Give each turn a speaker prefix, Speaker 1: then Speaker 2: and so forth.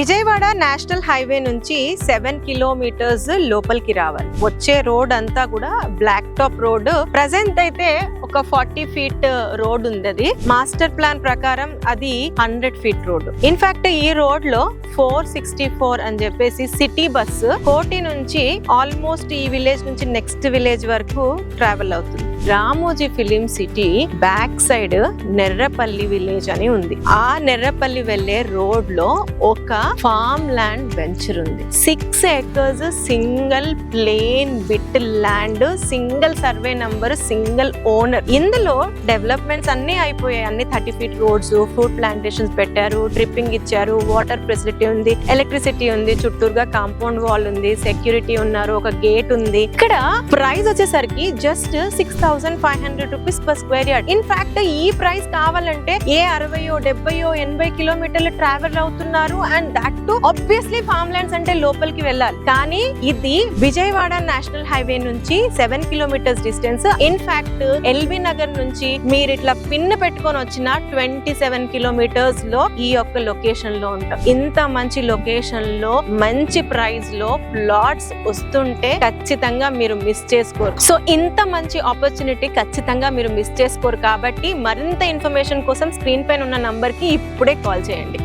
Speaker 1: Vijayawada national highway నుంచి 7 kilometres లోపలికి రావాలి. వచ్చే రోడ్ అంతా కూడా బ్లాక్ టాప్ రోడ్. ప్రెసెంట్ అయితే ఒక 40 ఫీట్ రోడ్ ఉంది. మాస్టర్ ప్లాన్ ప్రకారం అది 100 ఫీట్ రోడ్. ఇన్ఫాక్ట్ ఈ రోడ్ లో 464 అని చెప్పేసి సిటీ బస్సు కోటి నుంచి ఆల్మోస్ట్ ఈ విలేజ్ నుంచి నెక్స్ట్ విలేజ్ వరకు ట్రావెల్ అవుతుంది. Ramoji film city back side Nerrapalli village అని ఉంది. ఆ నెర్రపల్లి వెళ్లే రోడ్ లో ఒక ఫార్మ్ ల్యాండ్ వెంచర్ ఉంది. 6 acres single plain bit land, single survey number, single owner. ఇందులో డెవలప్మెంట్స్ అన్ని అయిపోయాయి. అన్ని 30 ఫీట్ రోడ్స్, ఫ్రూట్ ప్లాంటేషన్స్ పెట్టారు, డ్రిప్పింగ్ ఇచ్చారు, వాటర్ ఫెసిలిటీ ఉంది, ఎలక్ట్రిసిటీ ఉంది, చుట్టూరుగా కాంపౌండ్ వాల్ ఉంది, సెక్యూరిటీ ఉన్నారు, ఒక గేట్ ఉంది. ఇక్కడ ప్రైస్ వచ్చేసరికి just 6,500 rupees per square yard. In fact ఈ ప్రైస్ కావాలంటే 60, 70, 80 కిలోమీటర్లు ట్రావెల్ అవుతున్నారు. And that to obviously farm lands అంటే లోపలికి వెళ్ళాలి. కానీ ఇది విజయవాడ నేషనల్ హైవే నుంచి 7 kilometres distance. In fact LB Nagar నుంచి మీరు ఇట్లా పిన్ పెట్టుకొని వచ్చిన 27 కిలోమీటర్స్ లో ఈ యొక్క లొకేషన్ లో ఉంటాం. ఇంత మంచి లొకేషన్ లో మంచి ప్రైస్ లో ప్లాట్స్ వస్తుంటే ఖచ్చితంగా మీరు మిస్ చేసుకోరు. సో ఇంత మంచి ఆపర్చునిటీ ఖచ్చితంగా మీరు మిస్ చేసుకోరు. కాబట్టి మరింత ఇన్ఫర్మేషన్ కోసం స్క్రీన్ పైన ఉన్న నంబర్ కి ఇప్పుడే కాల్ చేయండి.